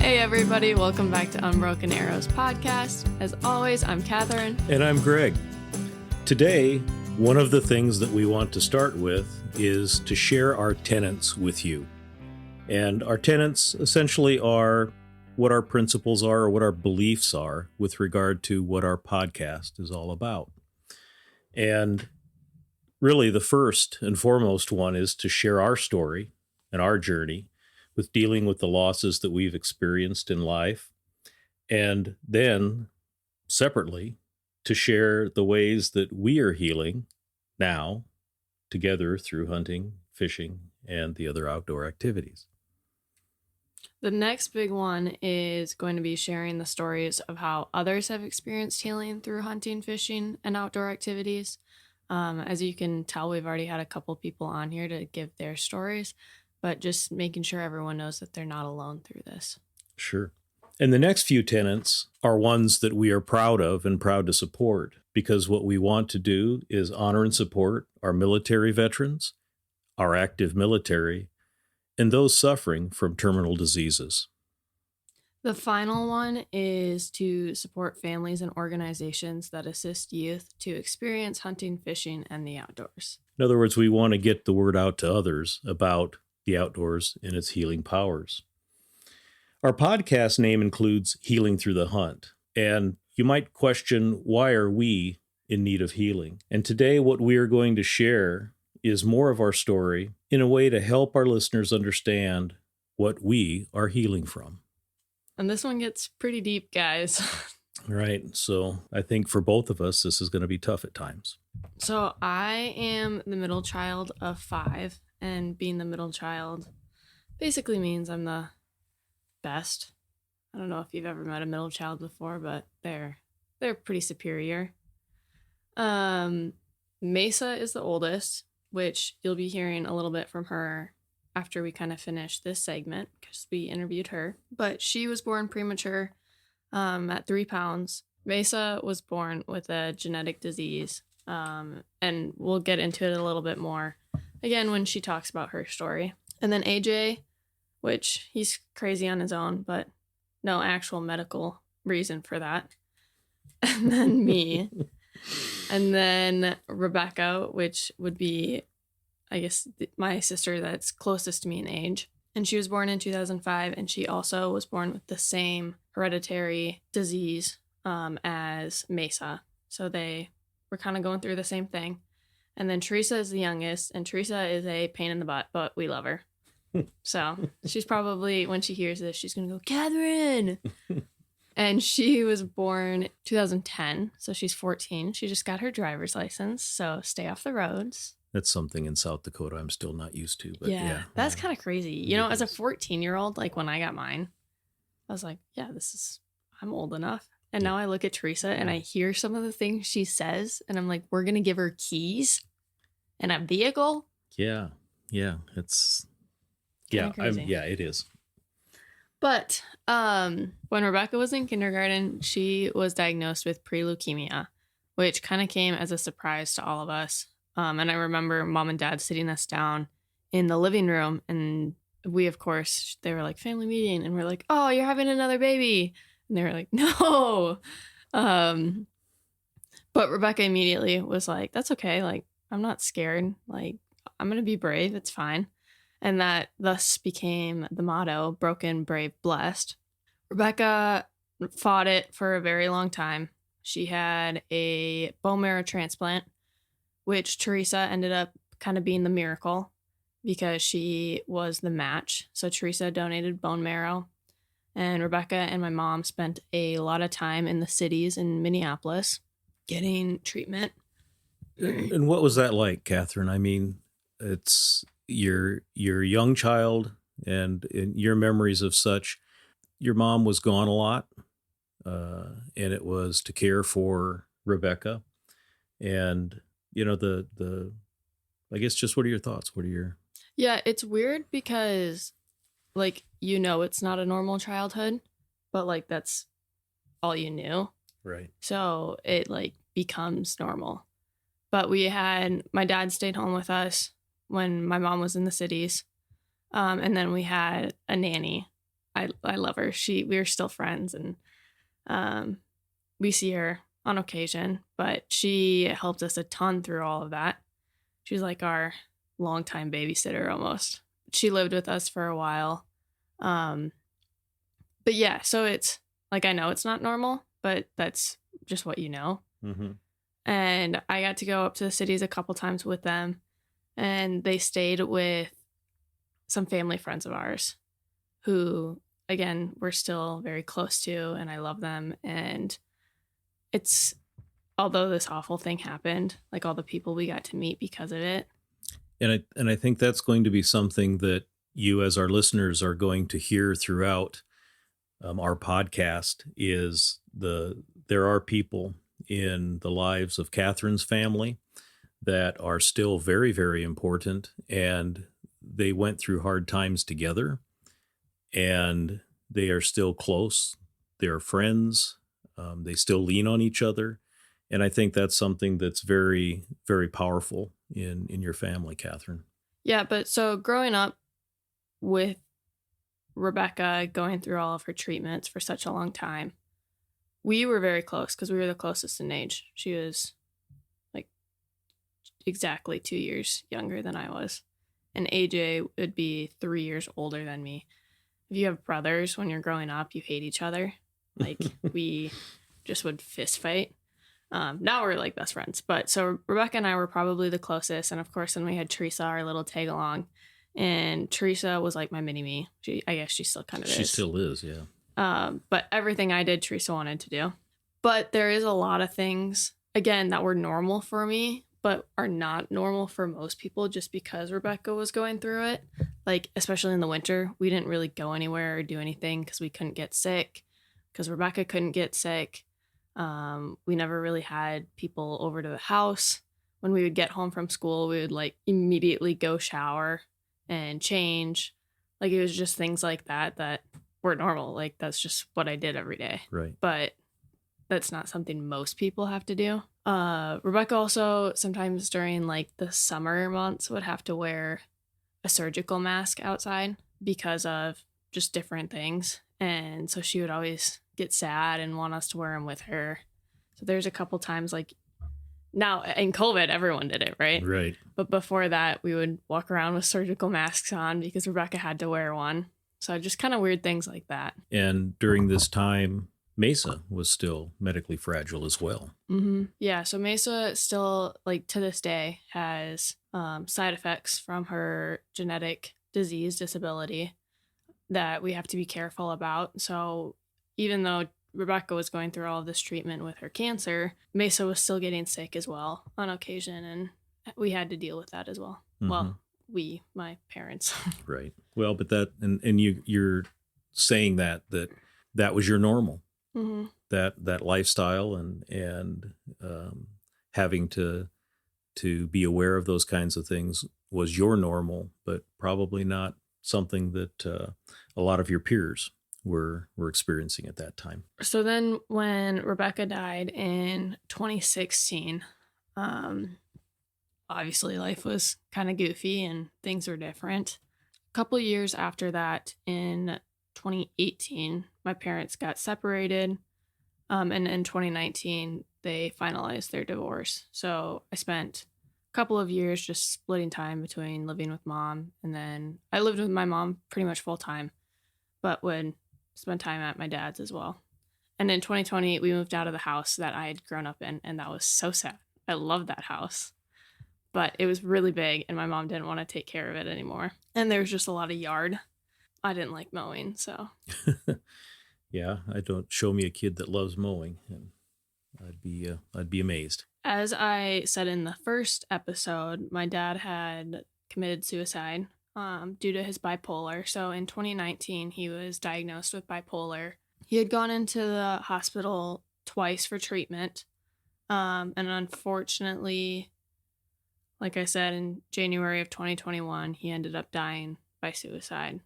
Hey everybody, welcome back to Unbroken Arrows podcast. As always, I'm Catherine. And I'm Greg. Today, one of the things that we want to start with is to share our tenets with you. And our tenets essentially are what our principles are or what our beliefs are with regard to what our podcast is all about. And really the first and foremost one is to share our story and our journey with dealing with the losses that we've experienced in life. And then separately, to share the ways that we are healing now together through hunting, fishing, and the other outdoor activities. The next big one is going to be sharing the stories of how others have experienced healing through hunting, fishing, and outdoor activities. As you can tell, we've already had a couple people on here to give their stories, but just making sure everyone knows that they're not alone through this. Sure. And the next few tenets are ones that we are proud of and proud to support, because what we want to do is honor and support our military veterans, our active military, and those suffering from terminal diseases. The final one is to support families and organizations that assist youth to experience hunting, fishing, and the outdoors. In other words, we want to get the word out to others about the outdoors and its healing powers. Our podcast name includes Healing Through the Hunt, and you might question, why are we in need of healing? And today what we are going to share is more of our story in a way to help our listeners understand what we are healing from. And this one gets pretty deep, guys. Right. So I think for both of us, this is going to be tough at times. So I am the middle child of 5, and being the middle child basically means I'm the best. I don't know if you've ever met a middle child before, but they're pretty superior. Maasa is the oldest, which you'll be hearing a little bit from her after we kind of finish this segment because we interviewed her. But she was born premature at 3 pounds. Maasa was born with a genetic disease, and we'll get into it a little bit more again when she talks about her story. And then AJ, which he's crazy on his own, but no actual medical reason for that. And then me. And then Rebecca, which would be, I guess, my sister that's closest to me in age. And she was born in 2005, and she also was born with the same hereditary disease as Maasa. So they were kind of going through the same thing. And then Teresa is the youngest, and Teresa is a pain in the butt, but we love her. So she's probably, when she hears this, she's going to go, Catherine! And she was born 2010, so she's 14. She just got her driver's license, so stay off the roads. That's something in South Dakota I'm still not used to. But yeah that's kind of crazy. You know, as a 14-year-old, like when I got mine, I was like, yeah, I'm old enough. And now I look at Teresa and I hear some of the things she says, and I'm like, we're going to give her keys and a vehicle? Yeah. It's... it is. But when Rebecca was in kindergarten, she was diagnosed with pre-leukemia, which kind of came as a surprise to all of us. And I remember Mom and Dad sitting us down in the living room, and we, of course, they were like, family meeting, and we're like, oh, you're having another baby. And they were like, no. But Rebecca immediately was like, that's okay. Like, I'm not scared. Like, I'm going to be brave. It's fine. And that thus became the motto, broken, brave, blessed. Rebecca fought it for a very long time. She had a bone marrow transplant, which Teresa ended up kind of being the miracle because she was the match. So Teresa donated bone marrow, and Rebecca and my mom spent a lot of time in the cities in Minneapolis getting treatment. And what was that like, Catherine? I mean, it's your young child and in your memories of such. Your mom was gone a lot, and it was to care for Rebecca. And, you know, I guess just what are your thoughts? Yeah, it's weird because, like, you know, it's not a normal childhood, but, like, that's all you knew. Right. So it, like, becomes normal. But my dad stayed home with us when my mom was in the cities. And then we had a nanny I love her. We're still friends, and um, we see her on occasion, but she helped us a ton through all of that. She's like our longtime babysitter almost. She lived with us for a while. Um, but yeah, so it's like, I know it's not normal, but that's just what you know. Mm-hmm. And I got to go up to the cities a couple times with them, and they stayed with some family friends of ours who, again, we're still very close to, and I love them. And it's, although this awful thing happened, like all the people we got to meet because of it. And I think that's going to be something that you, as our listeners, are going to hear throughout our podcast. Is there are people in the lives of Catherine's family that are still very, very important, and they went through hard times together, and they are still close. They're friends. They still lean on each other. And I think that's something that's very, very powerful in your family, Catherine. Yeah, but so growing up with Rebecca, going through all of her treatments for such a long time, we were very close because we were the closest in age. She was like exactly 2 years younger than I was. And AJ would be 3 years older than me. If you have brothers when you're growing up, you hate each other. Like, we just would fist fight. Now we're like best friends. But so Rebecca and I were probably the closest. And of course, then we had Teresa, our little tag along. And Teresa was like my mini me. I guess she still kind of is. She still is, yeah. But everything I did, Teresa wanted to do. But there is a lot of things, again, that were normal for me, but are not normal for most people just because Rebecca was going through it. Like, especially in the winter, we didn't really go anywhere or do anything because we couldn't get sick, because Rebecca couldn't get sick. We never really had people over to the house. When we would get home from school, we would like immediately go shower and change. Like, it was just things like that were normal. Like, that's just what I did every day. Right. But that's not something most people have to do. Rebecca also sometimes during like the summer months would have to wear a surgical mask outside because of just different things. And so she would always get sad and want us to wear them with her. So there's a couple times, like, now in COVID, everyone did it, right? Right. But before that, we would walk around with surgical masks on because Rebecca had to wear one. So just kind of weird things like that. And during this time, Maasa was still medically fragile as well. Mm-hmm. Yeah, so Maasa still, like, to this day, has side effects from her genetic disability that we have to be careful about. So even though Rebecca was going through all of this treatment with her cancer, Maasa was still getting sick as well on occasion, and we had to deal with that as well. Mm-hmm. Well, my parents. Right. Well, but that, and you're saying that was your normal. Mm-hmm. That lifestyle and having to be aware of those kinds of things was your normal, but probably not something that a lot of your peers were experiencing at that time. So then when Rebecca died in 2016, obviously life was kind of goofy and things were different. A couple years after that, in 2018, my parents got separated. And in 2019, they finalized their divorce. So I spent a couple of years just splitting time between living with mom, and then I lived with my mom pretty much full time, but would spend time at my dad's as well. And in 2020, we moved out of the house that I had grown up in, and that was so sad. I loved that house, but it was really big, and my mom didn't want to take care of it anymore. And there was just a lot of yard. I didn't like mowing, so. Yeah, I don't show me a kid that loves mowing, and I'd be amazed. As I said in the first episode, my dad had committed suicide due to his bipolar. So in 2019, he was diagnosed with bipolar. He had gone into the hospital twice for treatment, and unfortunately, like I said, in January of 2021, he ended up dying by suicide.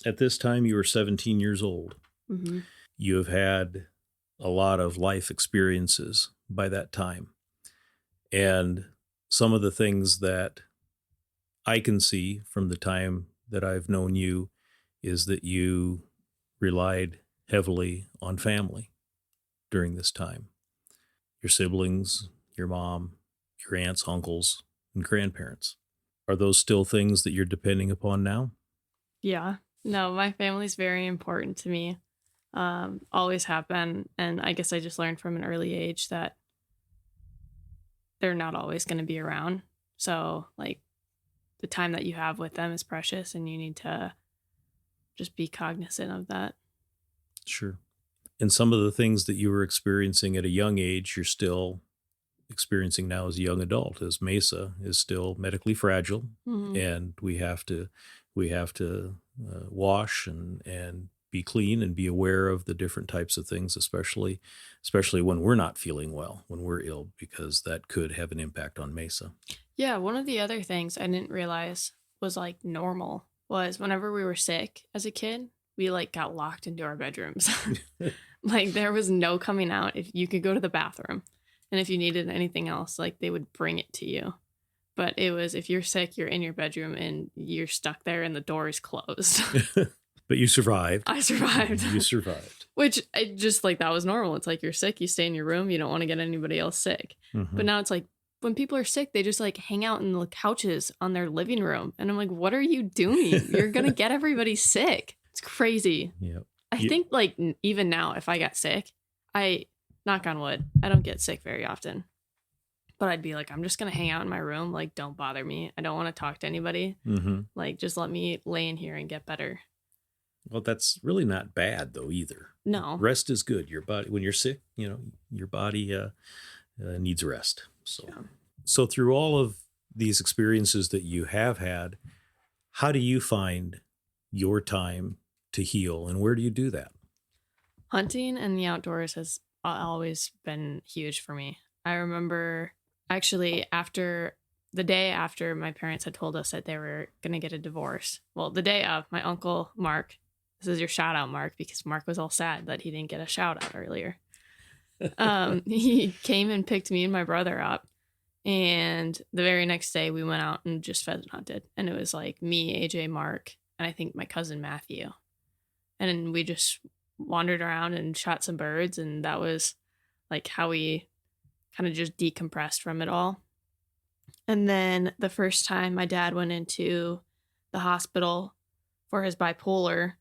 At this time, you were 17 years old. Mm-hmm. You have had a lot of life experiences by that time. And some of the things that I can see from the time that I've known you is that you relied heavily on family during this time. Your siblings, your mom, your aunts, uncles, and grandparents. Are those still things that you're depending upon now? Yeah. No, my family's very important to me. Always have been. And I guess I just learned from an early age that they're not always going to be around. So, like, the time that you have with them is precious, and you need to just be cognizant of that. Sure. And some of the things that you were experiencing at a young age, you're still experiencing now as a young adult, as Maasa is still medically fragile, Mm-hmm. and we have to wash and be clean and be aware of the different types of things, especially when we're not feeling well, when we're ill, because that could have an impact on Maasa. Yeah, one of the other things I didn't realize was like normal was whenever we were sick as a kid, we like got locked into our bedrooms. Like there was no coming out. If you could go to the bathroom, and if you needed anything else, like they would bring it to you. But it was if you're sick, you're in your bedroom and you're stuck there and the door is closed. But you survived. I survived. You survived. Which I just like that was normal. It's like you're sick, you stay in your room, you don't want to get anybody else sick. Mhm. But now it's like when people are sick, they just like hang out in the couches on their living room. And I'm like, what are you doing? You're going to get everybody sick. It's crazy. Yep. I think like even now, if I got sick, I knock on wood, I don't get sick very often. But I'd be like, I'm just going to hang out in my room. Like, don't bother me. I don't want to talk to anybody. Mm-hmm. Like, just let me lay in here and get better. Well, that's really not bad though either. No. Rest is good. Your body, when you're sick, your body needs rest. So, Yeah. So through all of these experiences that you have had, how do you find your time to heal, and where do you do that? Hunting and the outdoors has always been huge for me. I remember actually after the day after my parents had told us that they were going to get a divorce. Well, the day of, my uncle Mark, this is your shout out, Mark, because Mark was all sad that he didn't get a shout out earlier. He came and picked me and my brother up. And the very next day we went out and just pheasant hunted. And it was like me, AJ, Mark, and I think my cousin Matthew. And we just wandered around and shot some birds. And that was like how we kind of just decompressed from it all. And then the first time my dad went into the hospital for his bipolar,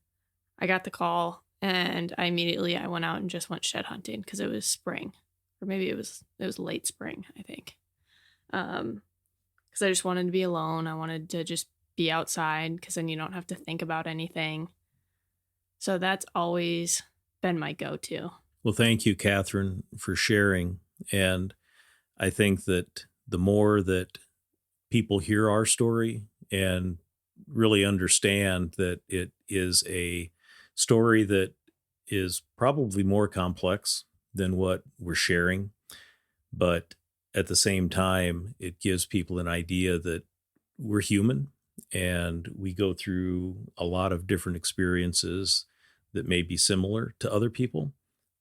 I got the call and I went out and just went shed hunting because it was spring, or maybe it was late spring, I think. Because I just wanted to be alone. I wanted to just be outside because then you don't have to think about anything. So that's always been my go-to. Well, thank you, Catherine, for sharing. And I think that the more that people hear our story and really understand that it is a story that is probably more complex than what we're sharing, but at the same time, it gives people an idea that we're human and we go through a lot of different experiences that may be similar to other people,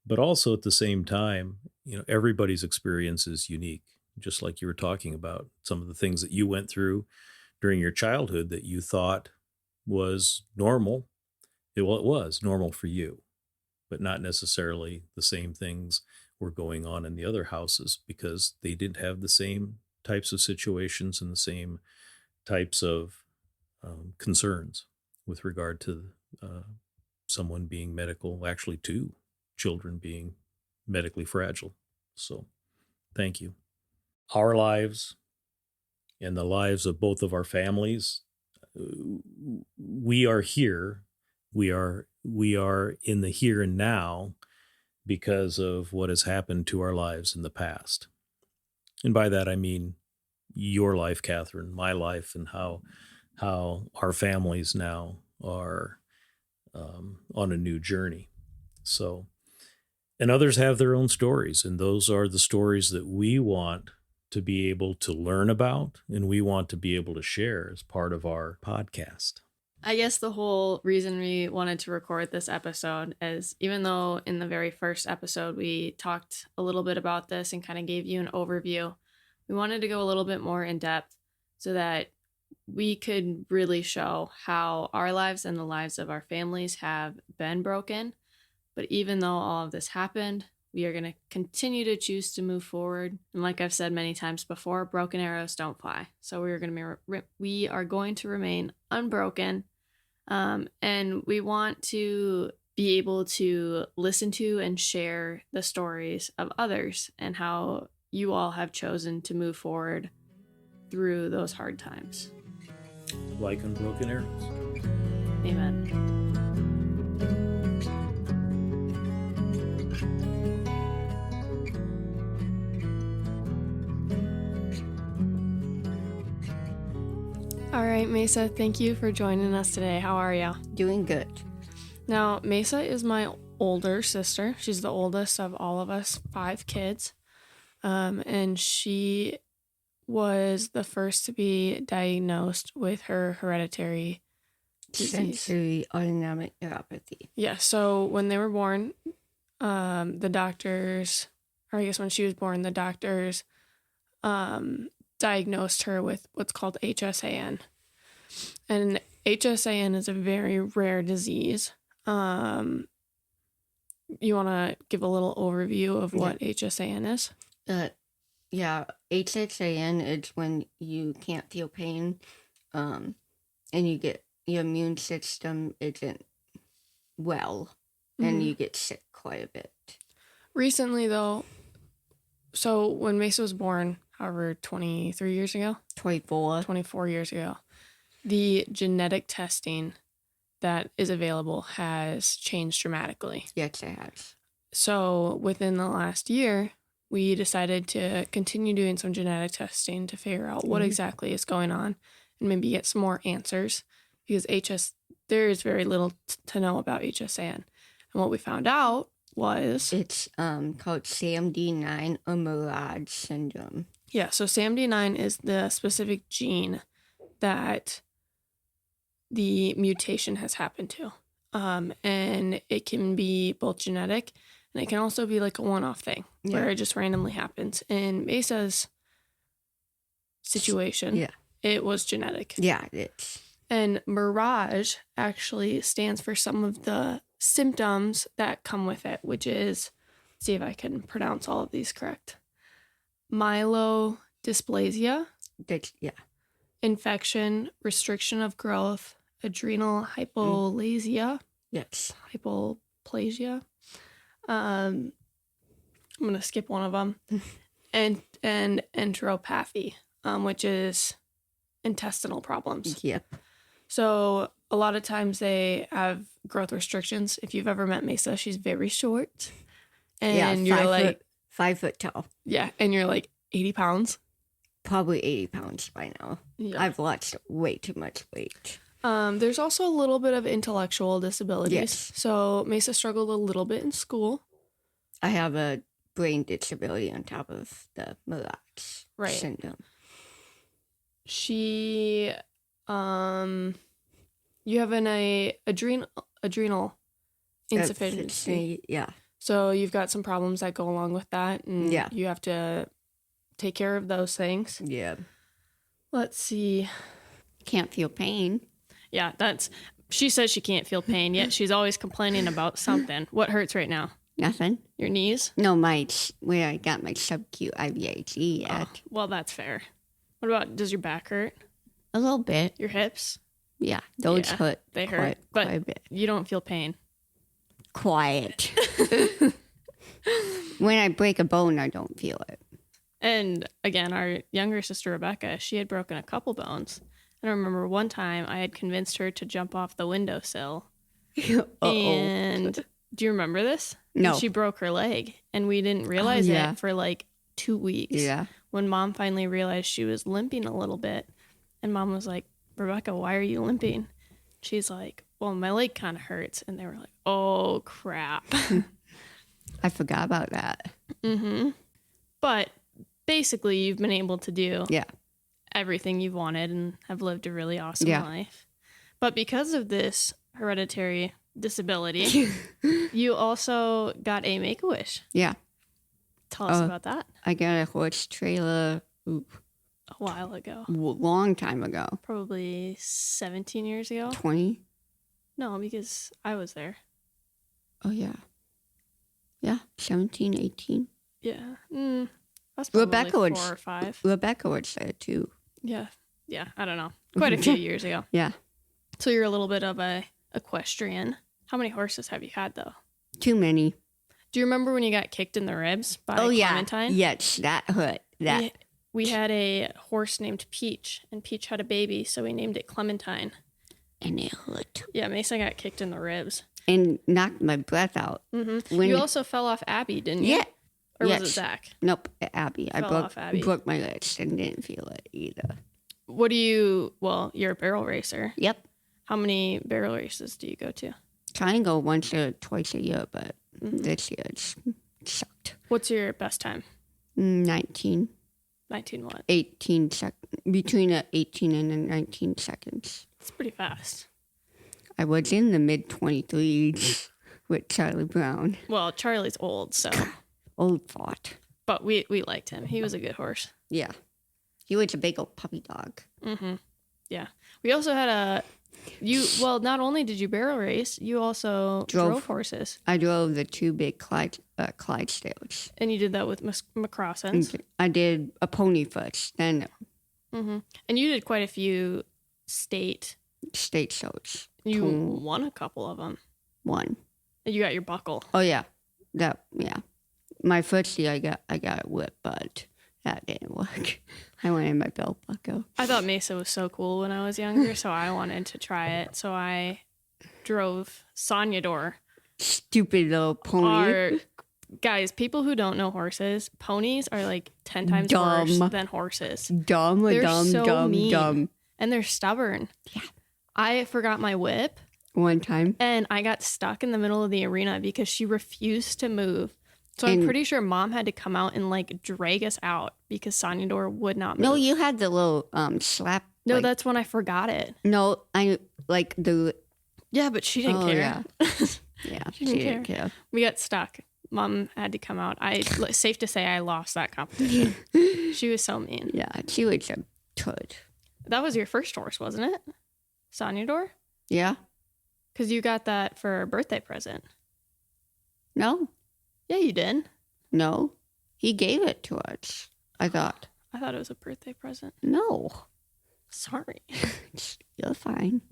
but also at the same time, everybody's experience is unique. Just like you were talking about some of the things that you went through during your childhood that you thought was normal. It was normal for you, but not necessarily the same things were going on in the other houses because they didn't have the same types of situations and the same types of concerns with regard to someone being medical, actually two children being medically fragile. So thank you. Our lives and the lives of both of our families, we are here. We are in the here and now because of what has happened to our lives in the past. And by that, I mean your life, Catherine, my life, and how our families now are on a new journey. So, and others have their own stories, and those are the stories that we want to be able to learn about, and we want to be able to share as part of our podcast. I guess the whole reason we wanted to record this episode is even though in the very first episode we talked a little bit about this and kind of gave you an overview, we wanted to go a little bit more in depth so that we could really show how our lives and the lives of our families have been broken. But even though all of this happened, we are going to continue to choose to move forward. And like I've said many times before, broken arrows don't fly. So we are going to remain unbroken. And we want to be able to listen to and share the stories of others and how you all have chosen to move forward through those hard times. Like unbroken arrows. Amen. All right, Maasa, thank you for joining us today. How are you? Doing good. Now, Maasa is my older sister. She's the oldest of all of us 5 kids. And she was the first to be diagnosed with her hereditary disease. Sensory autonomic neuropathy. Yeah, so when they were born, the doctors, or I guess when she was born, the doctors diagnosed her with what's called HSAN. And HSAN is a very rare disease. You want to give a little overview of what HSAN is? Yeah, HSAN is when you can't feel pain, and your immune system isn't well, and you get sick quite a bit. Recently, though, so when Maasa was born, however, 23 years ago? 24 years ago. The genetic testing that is available has changed dramatically. Yes, it has. So within the last year, we decided to continue doing some genetic testing to figure out what exactly is going on and maybe get some more answers, because there is very little to know about HSAN. And what we found out was it's called SAMD9 or Mirage syndrome. Yeah, so SAMD9 is the specific gene that the mutation has happened to. And it can be both genetic, and it can also be like a one-off thing where it just randomly happens. In Maasa's situation, it was genetic. Yeah, it is. And Mirage actually stands for some of the symptoms that come with it, which is, let's see if I can pronounce all of these correct. Myelodysplasia. Infection, restriction of growth, adrenal hypolasia. Yes. Hypoplasia. I'm going to skip one of them. and enteropathy, which is intestinal problems. Yep. So a lot of times they have growth restrictions. If you've ever met Maasa, she's very short. And you're like 5 foot tall. Yeah, and you're like 80 pounds. Probably 80 pounds by now. Yeah. I've lost way too much weight. There's also a little bit of intellectual disabilities. Yes. So Maasa struggled a little bit in school. I have a brain disability on top of the Mirage syndrome. She, you have an adrenal insufficiency. Yeah. So you've got some problems that go along with that, and you have to take care of those things. Yeah. Let's see. Can't feel pain. Yeah, she says she can't feel pain, yet she's always complaining about something. What hurts right now? Nothing. Your knees? No, where I got my subacute IVIG at. Oh, well, that's fair. What about, does your back hurt? A little bit. Your hips? Yeah, those hurt. They hurt, but quite a bit. You don't feel pain. Quiet. When I break a bone, I don't feel it. And again, our younger sister, Rebecca, she had broken a couple bones. And I remember one time I had convinced her to jump off the windowsill. And do you remember this? No. And she broke her leg, and we didn't realize it for like 2 weeks. Yeah. When Mom finally realized she was limping a little bit, and Mom was like, Rebecca, why are you limping? She's like, well, my leg kind of hurts. And they were like, oh, crap. I forgot about that. Mm-hmm. But basically, you've been able to do everything you've wanted and have lived a really awesome life. But because of this hereditary disability, you also got a Make-A-Wish. Yeah. Tell us about that. I got a horse trailer. a while ago. Long time ago. Probably 17 years ago. 20? No, because I was there. Oh, yeah. Yeah, 17, 18. Yeah. That's probably Rebecca 4 would, or 5. Rebecca would say it too. Yeah. Yeah, I don't know. Quite a few years ago. Yeah. So you're a little bit of a equestrian. How many horses have you had, though? Too many. Do you remember when you got kicked in the ribs by yeah. Clementine? Yes, that hurt. That. We had a horse named Peach, and Peach had a baby, so we named it Clementine. And it hurt. Yeah, Mason got kicked in the ribs. And knocked my breath out. Mm-hmm. You also fell off Abby, didn't you? Yeah. Or yes. was it Zach? Nope, Abby. I Fell off Abby. broke my legs and didn't feel it either. Well, you're a barrel racer. Yep. How many barrel races do you go to? Try and go once or twice a year, but this year it's sucked. What's your best time? 19. 19 what? 18 seconds. Between 18 and 19 seconds. It's pretty fast. I was in the mid 23s with Charlie Brown. Well, Charlie's old, so. Old thought. But we liked him. He was a good horse. Yeah. He was a big old puppy dog. Mm-hmm. Yeah. We also had not only did you barrel race, you also drove horses. I drove the 2 big Clydesdales. And you did that with McCrossans. I did a pony first, then Mm-hmm. And you did quite a few state shows. You won a couple of them. One. And you got your buckle. Oh yeah, My first year, I got a whip, but that didn't work. I wanted my belt buckle. I thought Mesa was so cool when I was younger, so I wanted to try it. So I drove Sonyador. Stupid little pony. Guys, people who don't know horses, ponies are like 10 times worse than horses. They're dumb. And they're stubborn. Yeah. I forgot my whip. One time. And I got stuck in the middle of the arena because she refused to move. So I'm pretty sure Mom had to come out and like drag us out because Sonyador would not move. No, you had the little slap. No, that's when I forgot it. No, I like the. Yeah, but she didn't care. Yeah, she didn't care. We got stuck. Mom had to come out. Safe to say I lost that competition. She was so mean. Yeah, she was a turd. That was your first horse, wasn't it? Sonyador? Yeah. Because you got that for a birthday present. No. Yeah, you did. No. He gave it to us, I thought. I thought it was a birthday present. No. Sorry. You're fine.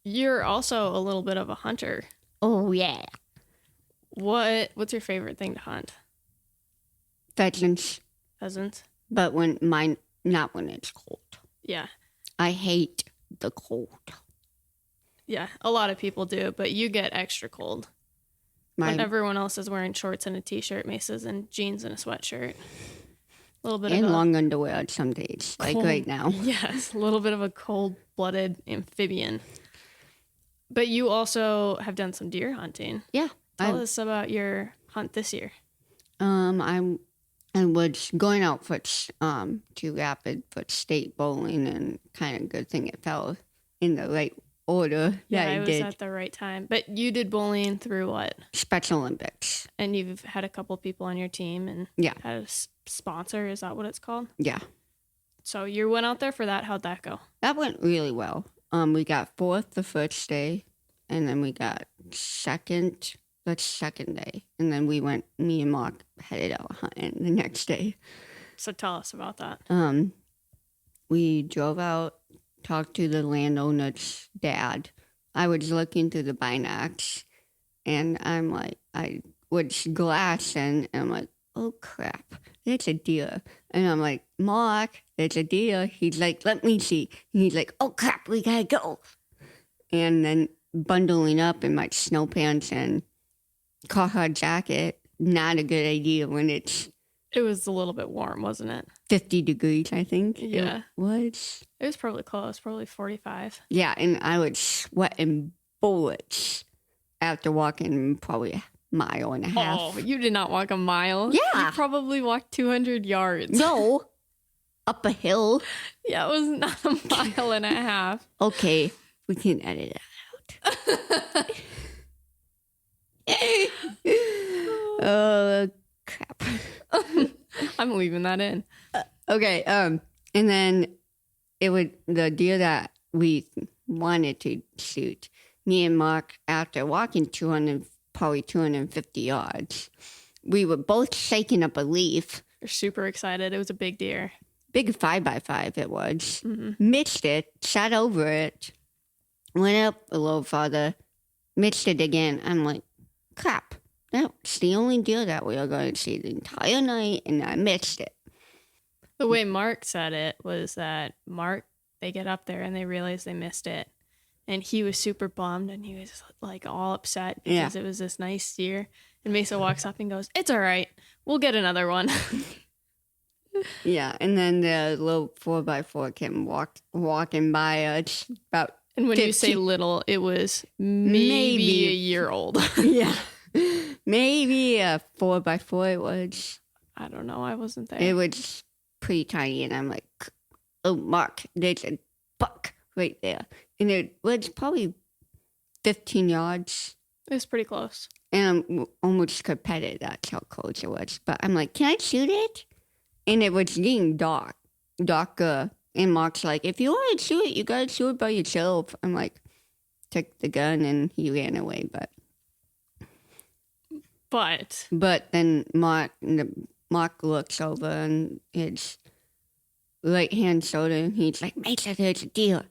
You're also a little bit of a hunter. Oh, yeah. What's your favorite thing to hunt? Pheasants. Pheasants? But not when it's cold. Yeah. I hate the cold. Yeah, a lot of people do, but you get extra cold. When everyone else is wearing shorts and a t-shirt, Mesa's in jeans and a sweatshirt. A little bit and of long underwear some days, like right now. Yes, a little bit of a cold-blooded amphibian. But you also have done some deer hunting. Yeah. Tell us about your hunt this year. I was going out for to Rapid for state bowling, and kind of good thing it fell in the right order. Yeah, I was at the right time. But you did bowling through what? Special Olympics. And you've had a couple people on your team and had a sponsor. Is that what it's called? Yeah. So you went out there for that. How'd that go? That went really well. We got 4th the first day, and then we got 2nd the second day. And then me and Mark headed out hunting the next day. So tell us about that. We drove out, talked to the landowner's dad. I was looking through the binocs, and I'm like, I was glassing, and I'm like, oh crap, it's a deer. And I'm like, Mark, it's a deer. He's like, let me see. And he's like, oh crap, we gotta go. And then bundling up in my snow pants and Carhartt jacket, not a good idea when it's... It was a little bit warm, wasn't it? 50 degrees, I think. Yeah. It was. It was probably close, probably 45. Yeah, and I was sweating bullets after walking probably a mile and a half. Oh, you did not walk a mile? Yeah. You probably walked 200 yards. No. Up a hill. Yeah, it was not a mile and a half. Okay, we can edit it out. Oh, crap. I'm leaving that in. Okay, And then the deer that we wanted to shoot, me and Mark, after walking probably 250 yards, we were both shaking up a leaf. You're super excited. It was a big deer. Big 5x5 it was. Mm-hmm. Missed it, sat over it, went up a little farther, missed it again. I'm like, crap. That's the only deer that we are going to see the entire night, and I missed it. The way Mark said it was that they get up there and they realize they missed it. And he was super bummed and he was like all upset because it was this nice deer. And Mesa walks up and goes, "It's all right. We'll get another one." Yeah. And then the little 4x4 came walking by us about. And when 15. you say little, it was maybe a year old. Yeah. Maybe a 4x4 it was. I don't know. I wasn't there. It was pretty tiny. And I'm like, oh, Mark, there's a buck right there. And it was probably 15 yards. It was pretty close. And I almost could pet it. That's how close it was. But I'm like, can I shoot it? And it was getting darker. And Mark's like, if you want to shoot it, you got to shoot it by yourself. I'm like, took the gun and he ran away. But then Mark looks over and his right hand shoulder. And he's like, Mesa, there's a deer.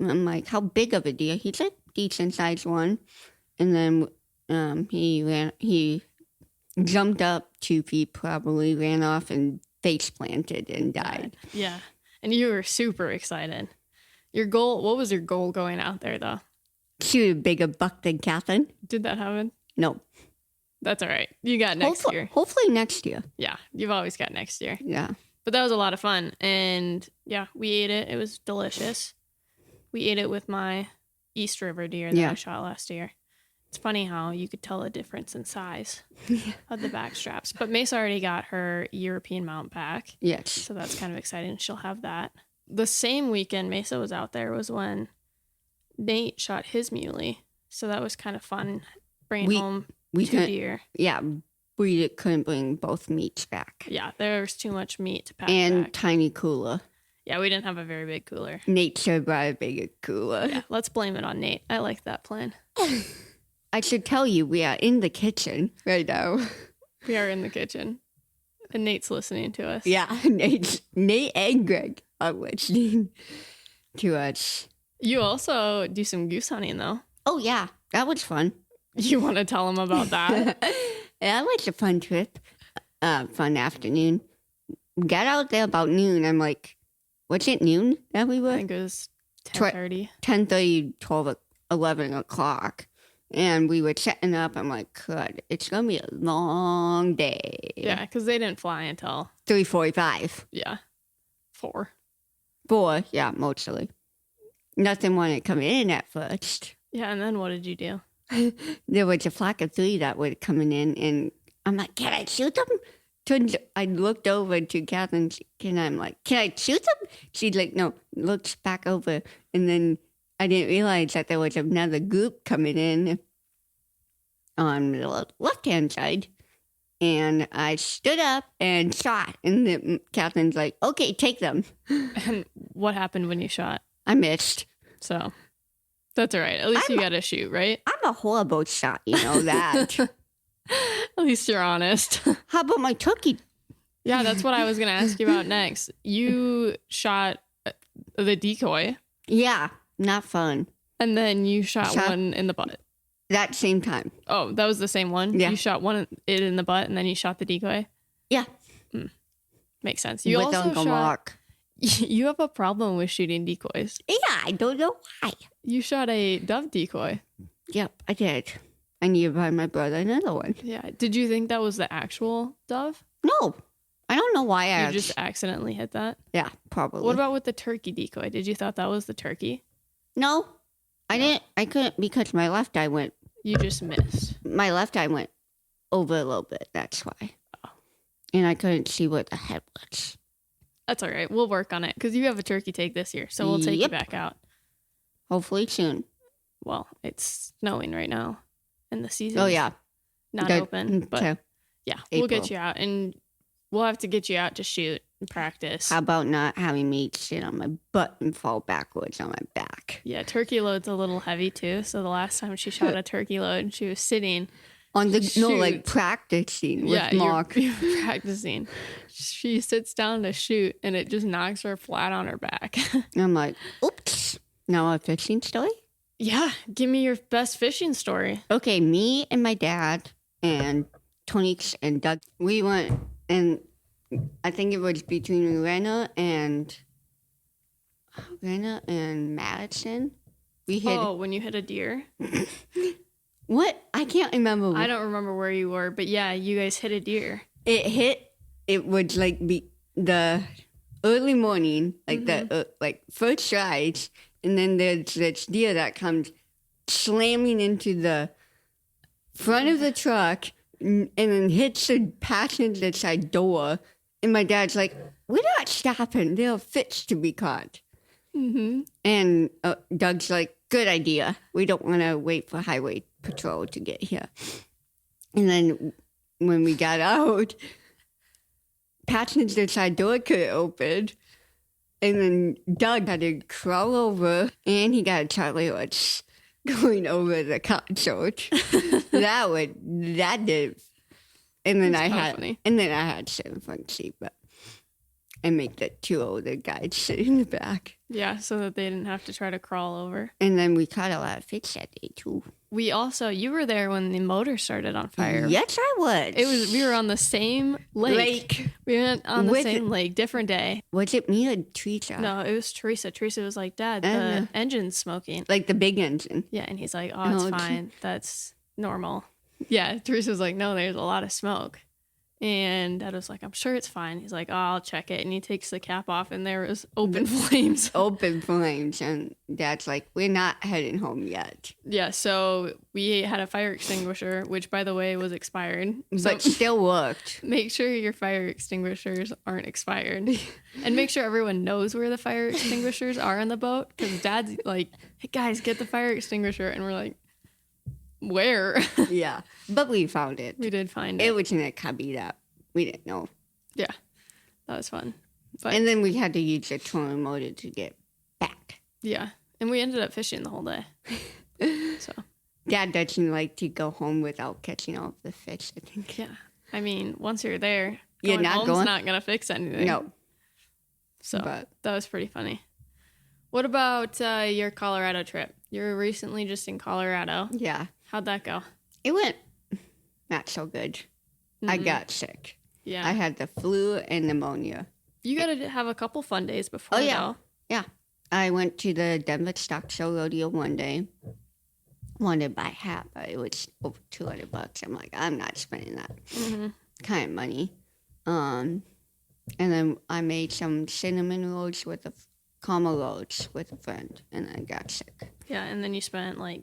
I'm like, how big of a deer? He's a decent sized one. And then he jumped up 2 feet, probably ran off and face planted and died. Yeah. And you were super excited. What was your goal going out there though? Shoot a bigger buck than Catherine. Did that happen? No. That's all right. You got next year. Hopefully next year. Yeah. You've always got next year. Yeah. But that was a lot of fun. And yeah, we ate it. It was delicious. We ate it with my East River deer that I shot last year. It's funny how you could tell a difference in size of the back straps. But Mesa already got her European mount back. Yes. So that's kind of exciting. She'll have that. The same weekend Mesa was out there was when Nate shot his muley. So that was kind of fun. Bringing home 2 deer. Yeah. We couldn't bring both meats back. Yeah. There was too much meat to pack and back. Tiny cooler. Yeah, we didn't have a very big cooler. Nate should buy a bigger cooler. Yeah, let's blame it on Nate. I like that plan. I should tell you, we are in the kitchen right now. We are in the kitchen. And Nate's listening to us. Yeah, Nate and Greg are listening to us. You also do some goose hunting, though. Oh, yeah. That was fun. You want to tell them about that? That was a fun trip. Fun afternoon. Got out there about noon. I'm like, what's it, noon that we were? I think it was 10:30. 10:30, 12, 11 o'clock. And we were setting up. I'm like, God, it's going to be a long day. Yeah, because they didn't fly until 3:45. Yeah. 4. 4, yeah, mostly. Nothing wanted coming in at first. Yeah, and then what did you do? There was a flock of 3 that were coming in, and I'm like, can I shoot them? I looked over to Catherine, and I'm like, can I shoot them? She's like, no, looks back over. And then I didn't realize that there was another group coming in on the left-hand side. And I stood up and shot. And then Catherine's like, okay, take them. And what happened when you shot? I missed. So that's all right. At least you got to shoot, right? I'm a horrible shot, you know that. At least you're honest. How about my turkey? Yeah, that's what I was going to ask you about next. You shot the decoy. Yeah, not fun. And then you shot one in the butt. That same time. Oh, that was the same one? Yeah. You shot it in the butt and then you shot the decoy? Yeah. Makes sense. You with also Uncle Mark. You have a problem with shooting decoys. Yeah, I don't know why. You shot a dove decoy. Yep, I did. I need to buy my brother another one. Yeah. Did you think that was the actual dove? No. I don't know why I You just accidentally hit that? Yeah, probably. What about with the turkey decoy? Did you thought that was the turkey? No. I didn't. I couldn't because my left eye went. You just missed. My left eye went over a little bit. That's why. Oh. And I couldn't see what the head was. That's all right. We'll work on it because you have a turkey take this year. So we'll take you back out. Hopefully soon. Well, it's snowing right now. And the season not open. But yeah, April. we'll get you out. And we'll have to get you out to shoot practice. How about not having me sit on my butt and fall backwards on my back? Yeah, turkey load's a little heavy too. So the last time she shot a turkey load, she was sitting On the like shoot. practicing with Yeah, Mark. you're practicing. She sits down to shoot, and it just knocks her flat on her back. I'm like, oops. Now a fishing story? Yeah, give me your best fishing story. Okay, me and my dad and Tonix and Doug, we went, and I think it was between Rena and Madison. We hit When you hit a deer. what? I can't remember. I don't remember where you were, but yeah, you guys hit a deer. It would like be the early morning, like the like first strides, and then there's this deer that comes slamming into the front of the truck and then hits the passenger side door. And my dad's like, "We're not stopping. There are fish to be caught." Mm-hmm. And Doug's like, "Good idea. We don't want to wait for highway patrol to get here." And then when we got out, passenger side door could open. And then Doug had to crawl over, and he got a Charlie horse going over the console. that did. And then That's I kinda had, funny. and then I had sit in front seat, but I make the two older guys sit in the back. Yeah, so that they didn't have to try to crawl over. And then we caught a lot of fish that day too. You were there when the motor started on fire. Yes, I was. We were on the same lake. We went on the With- same lake, different day. Was it me or Teresa? No, it was Teresa. Teresa was like, Dad, I the know. engine's smoking. Like the big engine. Yeah, and he's like, oh, it's Oh, okay. fine. That's normal. Yeah, Teresa was like, no, there's a lot of smoke. And Dad was like, I'm sure it's fine. He's like, oh, I'll check it. And he takes the cap off, and there was open flames. Open flames. And Dad's like, we're not heading home yet. Yeah, so we had a fire extinguisher, which, by the way, was expired. So But still worked. make sure your fire extinguishers aren't expired. And make sure everyone knows where the fire extinguishers are on the boat. Because Dad's like, hey, guys, get the fire extinguisher. And we're like, where? Yeah. But we found it. We did find It it. was in a cubby that we didn't know. Yeah, that was fun. But And then we had to use the trolling motor to get back. yeah, and we ended up fishing the whole day. So Dad doesn't like to go home without catching all of the fish, I think. yeah, I mean, once you're there, You're going not home's going- not gonna fix anything. No. So But that was pretty funny. What about your Colorado trip? You were recently just in Colorado. yeah. How'd that go? It went not so good. I Mhm. got sick. Yeah, I had the flu and pneumonia. you got to have a couple fun days before. Oh, yeah. though. I went to the Denver Stock Show Rodeo one day. Wanted to buy a hat, but it was over $200. I'm like, I'm not spending that Mhm. kind of money. And then I made some cinnamon rolls with caramel rolls with a friend, and I got sick. Yeah, and then you spent like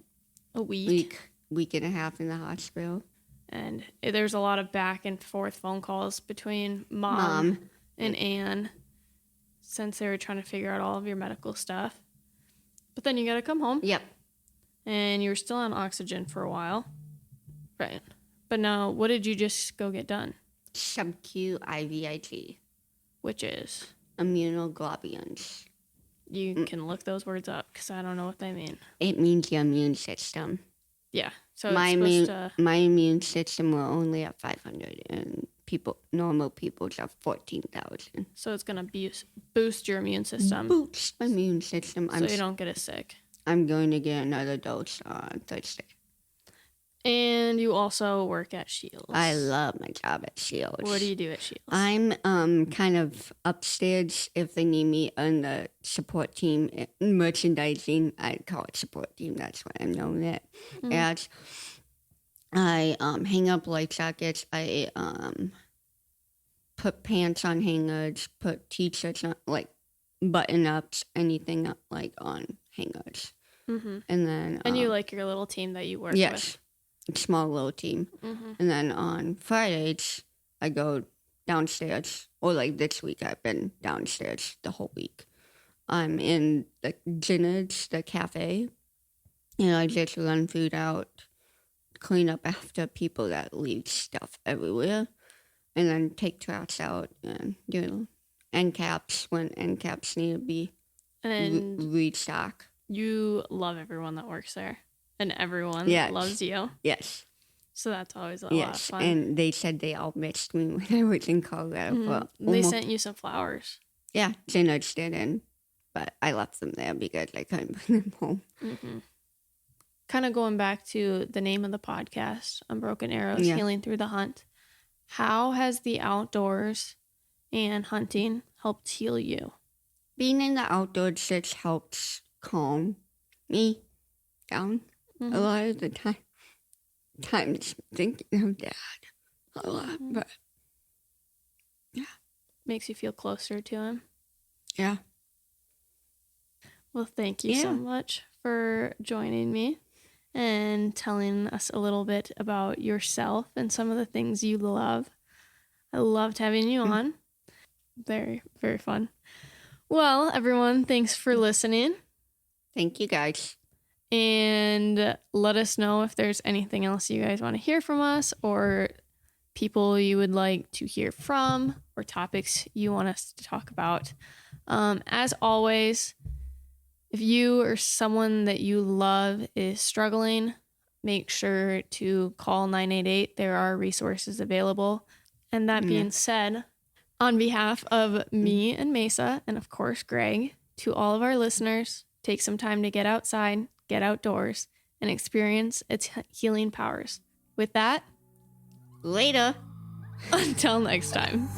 a week. Week and a half in the hospital. And there's a lot of back and forth phone calls between mom Mom. and Anne since they were trying to figure out all of your medical stuff. But then you got to come home, Yep. and you were still on oxygen for a while. Right. But now, what did you just go get done? Sub-Q IVIG. Which is, Immunoglobulins. you can look those words up because I don't know what they mean. It means your immune system. Yeah. So my it's immune, supposed my immune system were only at 500, and normal people's are 14,000. so it's going to boost your immune system Boost my immune system. so you don't get as sick. I'm going to get another dose on Thursday. And you also work at Shields. I love my job at Shields. What do you do at Shields? I'm kind of upstairs if they need me on the support team, merchandising. I call it support team. That's what I'm known as. I hang up light sockets. I put pants on hangers. Put t-shirts on, like button ups, anything up, like on hangers. Mm-hmm. And then And you like your little team that you work yes, small little team. with. Mm-hmm. And then on Fridays, I go downstairs. Or like this week, I've been downstairs the whole week. I'm in the Ginnards, the cafe. And I just run food out, clean up after people that leave stuff everywhere. And then take trash out and do end caps when end caps need to be And restock. you love everyone that works there, and everyone Yes. loves you. Yes. So that's always a lot of Yes. fun. And they said they all missed me when I was in Colorado. But They sent you some flowers. yeah, they nudged it in. But I left them there because I couldn't bring them home. Kind of going back to the name of the podcast, Unbroken Arrows, Yeah. Healing Through the Hunt. How has the outdoors and hunting helped heal you? Being in the outdoors just helps calm me down a lot of the time. Times thinking of Dad a lot, but Makes you feel closer to him. yeah. Well, thank you so much for joining me and telling us a little bit about yourself and some of the things you love. I loved having you on. Very, very fun. Well, everyone, thanks for listening. Thank you guys. And let us know if there's anything else you guys want to hear from us, or people you would like to hear from, or topics you want us to talk about. As always, if you or someone that you love is struggling, make sure to call 988. There are resources available. And that being said, on behalf of me and Maasa, and of course Greg, to all of our listeners, take some time to get outside, get outdoors, and experience its healing powers. With that, Later. until next time.